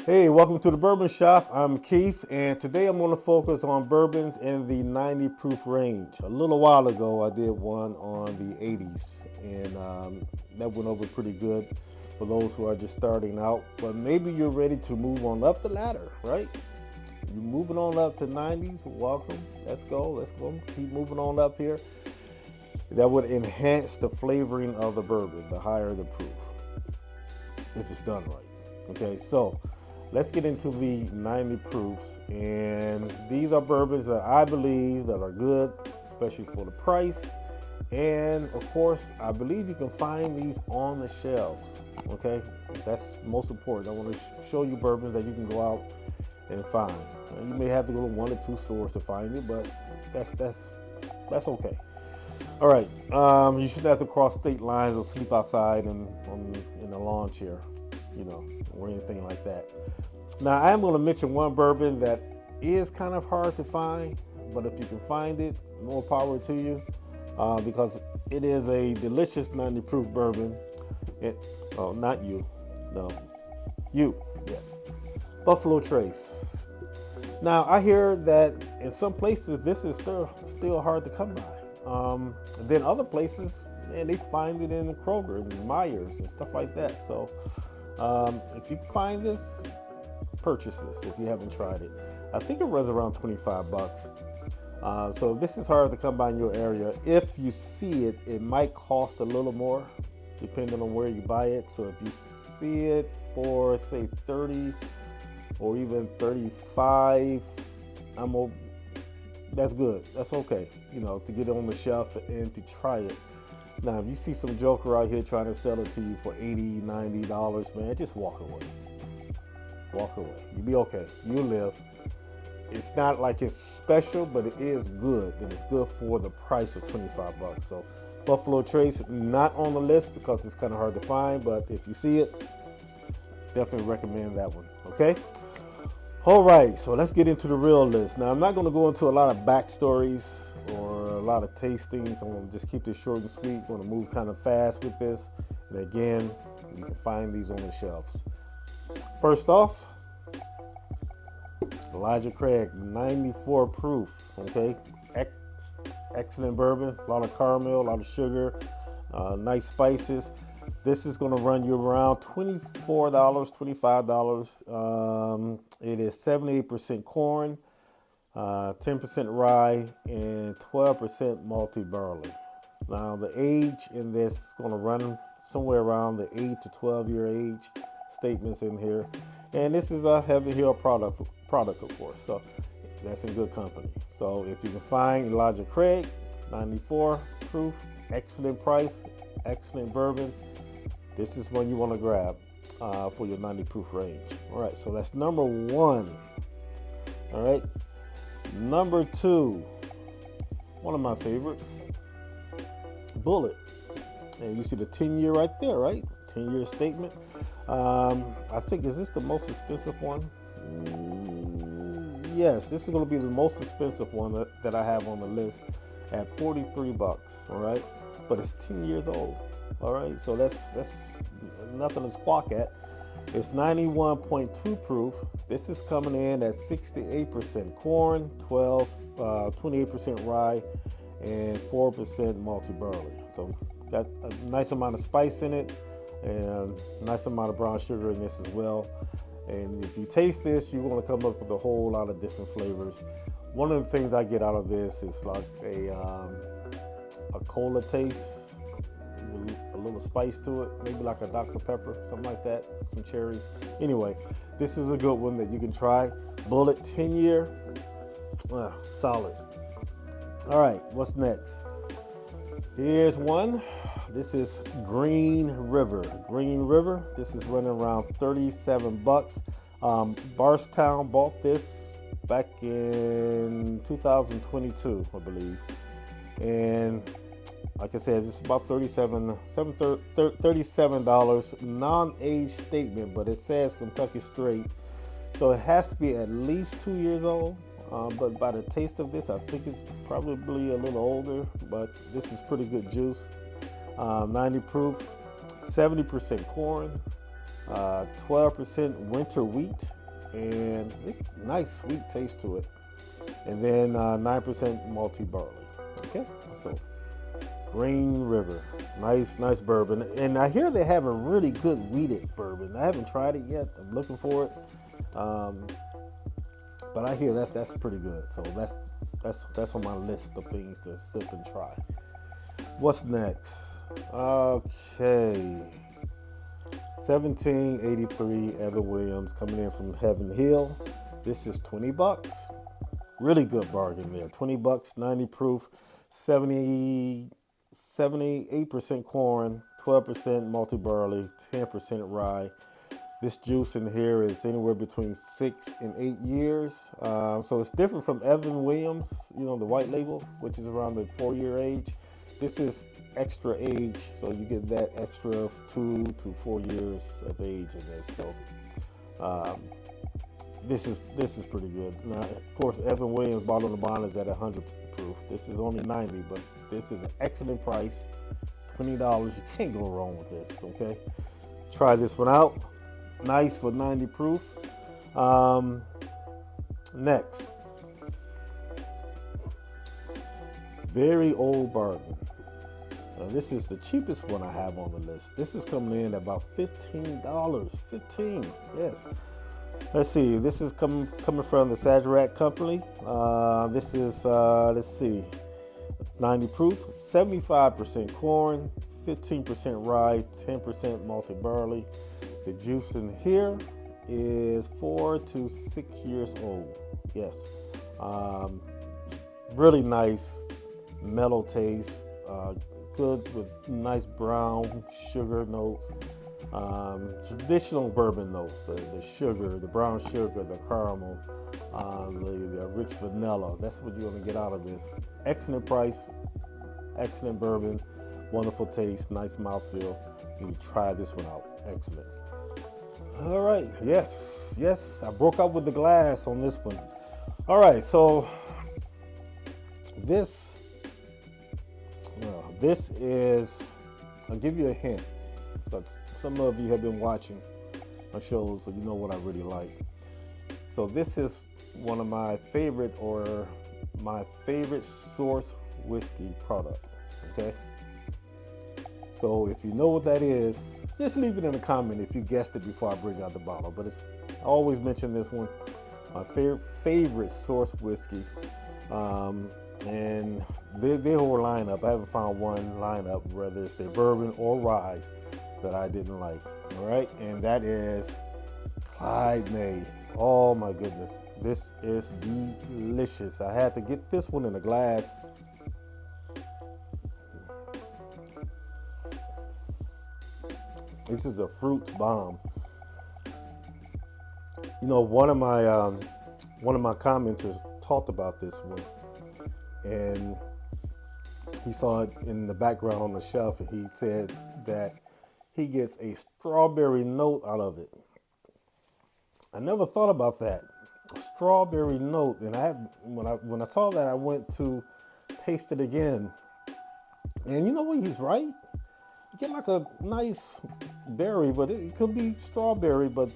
Hey, welcome to the Bourbon Shop. I'm Keith, and today I'm going to focus on bourbons in the 90 proof range. A little while ago, I did one on the 80s, and that went over pretty good for those who are just starting out. But maybe you're ready to move on up the ladder, right? You're moving on up to 90s. Welcome. Let's go. Let's go. Keep moving on up here. That would enhance the flavoring of the bourbon, the higher the proof, if it's done right. Okay, so let's get into the 90 proofs, and these are bourbons that I believe that are good, especially for the price. And of course, I believe you can find these on the shelves. Okay, that's most important. I want to show you bourbons that you can go out and find. You may have to go to one or two stores to find it, but that's okay. All right, you shouldn't have to cross state lines or sleep outside and in a lawn chair, or anything like that. Now, I am going to mention one bourbon that is kind of hard to find, but if you can find it, more power to you, because it is a delicious 90 proof bourbon. Oh, not you, no, you, yes, Buffalo Trace. Now, I hear that in some places this is still hard to come by. Then other places, man, they find it in Kroger and Myers and stuff like that. So if you can find this, purchase this if you haven't tried it. I think it runs around 25 bucks. So this is hard to come by in your area. If you see it, it might cost a little more depending on where you buy it. So if you see it for say 30 or even 35, that's good. That's okay, to get it on the shelf and to try it. Now, if you see some joker out here trying to sell it to you for $80, $90, man, just walk away. Walk away. You'll be okay. You'll live. It's not like it's special, but it is good, and it's good for the price of 25 bucks. So Buffalo Trace, not on the list because it's kind of hard to find, but if you see it, definitely recommend that one, okay? All right, so let's get into the real list. Now, I'm not going to go into a lot of backstories or a lot of tastings. I'm going to just keep this short and sweet. I'm going to move kind of fast with this. And again, you can find these on the shelves. First off, Elijah Craig, 94 proof, okay? Excellent bourbon, a lot of caramel, a lot of sugar, nice spices. This is going to run you around $24, $25. It is 78% corn, 10% rye, and 12% malty barley. Now, the age in this is going to run somewhere around the 8 to 12 year age statements in here. And this is a Heaven Hill product of course. So that's in good company. So if you can find Elijah Craig, 94 proof, excellent price, excellent bourbon, this is one you want to grab for your 90 proof range. All right, so that's number one. All right, number two, one of my favorites, Bullet. And you see the 10-year right there, right? 10-year statement. I think, is this the most expensive one? Yes, this is going to be the most expensive one that I have on the list at 43 bucks. All right, but it's 10 years old. All right, so that's nothing to squawk at. It's 91.2 proof. This is coming in at 68% corn, 28% rye, and 4% malty barley. So got a nice amount of spice in it and a nice amount of brown sugar in this as well. And if you taste this, you're going to come up with a whole lot of different flavors. One of the things I get out of this is like a cola taste, a little spice to it, maybe like a Dr. Pepper, something like that, some cherries. Anyway, this is a good one that you can try. Bullet 10-year, solid. All right, what's next? Here's one. This is Green River. Green River, this is running around 37 bucks. Barstown bought this back in 2022, I believe. And like I said, it's about $37 non-age statement, but it says Kentucky Straight. So it has to be at least 2 years old. But by the taste of this, I think it's probably a little older, but this is pretty good juice. 90 proof, 70% corn, 12% winter wheat, and it's nice sweet taste to it. And then 9% malty barley. Okay, so Green River, nice bourbon. And I hear they have a really good wheated bourbon. I haven't tried it yet. I'm looking for it, but I hear that's pretty good. So that's on my list of things to sip and try. What's next? Okay. 1783 Evan Williams coming in from Heaven Hill. This is 20 bucks. Really good bargain there. 20 bucks, 90 proof, 78% corn, 12% malty barley, 10% rye. This juice in here is anywhere between 6 and 8 years. So it's different from Evan Williams, the white label, which is around the 4-year age. This is extra age, so you get that extra 2 to 4 years of age in this. So this is pretty good. Now, of course, Evan Williams bottle to bond is at 100 proof. This is only 90, but this is an excellent price. $20. You can't go wrong with this. Okay, try this one out. Nice for 90 proof. Next, very old bourbon. Now, this is the cheapest one I have on the list. This is coming in at about $15. 15, yes. Let's see. This is coming from the Sazerac Company. This is let's see, 90 proof, 75% corn, 15% rye, 10% malted barley. The juice in here is 4 to 6 years old. Yes, really nice, mellow taste. Good with nice brown sugar notes. Traditional bourbon notes, the sugar, the brown sugar, the caramel, the rich vanilla. That's what you're gonna get out of this. Excellent price, excellent bourbon, wonderful taste, nice mouthfeel. You try this one out. Excellent. All right, yes, I broke out with the glass on this one. All right, so this is, I'll give you a hint, because some of you have been watching my shows, so you know what I really like. So this is one of my favorite, or my favorite source whiskey product, okay? So if you know what that is, just leave it in a comment if you guessed it before I bring out the bottle. But I always mention this one, my favorite source whiskey. And their whole lineup, I haven't found one lineup, whether it's their bourbon or rye, that I didn't like. All right, and that is Clyde May. Oh my goodness, this is delicious. I had to get this one in a glass. This is a fruit bomb. One of my commenters talked about this one, and he saw it in the background on the shelf, and he said that he gets a strawberry note out of it. I never thought about that, a strawberry note, and when I saw that, I went to taste it again, and you know what? He's right. You get like a nice berry, but it could be strawberry, but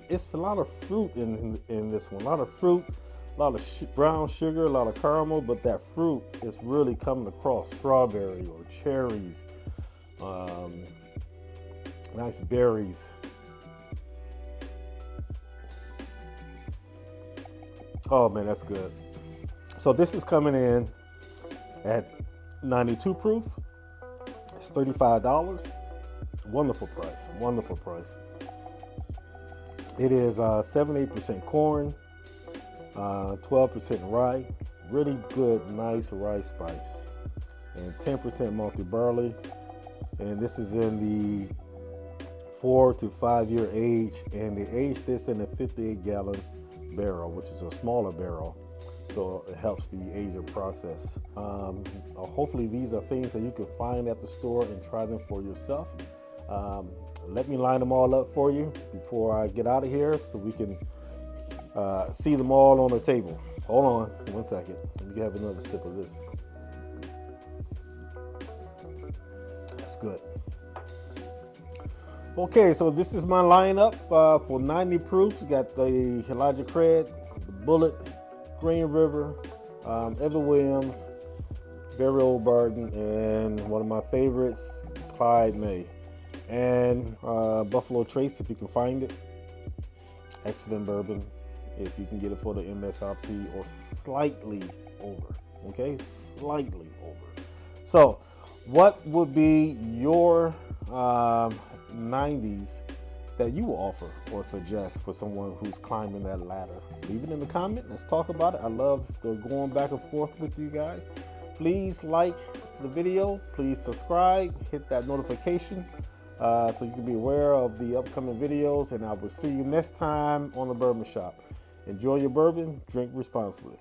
it's a lot of fruit in this one. A lot of fruit, a lot of brown sugar, a lot of caramel, but that fruit is really coming across. Strawberry or cherries, nice berries. Oh man, that's good. So this is coming in at 92 proof. It's $35. Wonderful price. It is 78% corn, 12% rye, really good, nice rye spice, and 10% malty barley. And this is in the 4 to 5 year age, and they aged this in a 58-gallon barrel, which is a smaller barrel, so it helps the aging process. Hopefully these are things that you can find at the store and try them for yourself. Let me line them all up for you before I get out of here, so we can see them all on the table. Hold on 1 second. Let me have another sip of this. That's good. Okay, so this is my lineup for 90 proof. We got the Elijah Craig, the Bullet, Green River, Evan Williams, Barry Old Barton, and one of my favorites, Clyde May. And Buffalo Trace, if you can find it. Excellent bourbon, if you can get it for the MSRP or slightly over. Okay, slightly over. So, what would be your 90s that you offer or suggest for someone who's climbing that ladder? Leave it in the comment. Let's talk about it. I love the going back and forth with you guys. Please like the video. Please subscribe. Hit that notification so you can be aware of the upcoming videos. And I will see you next time on the Bourbon Shop. Enjoy your bourbon. Drink responsibly.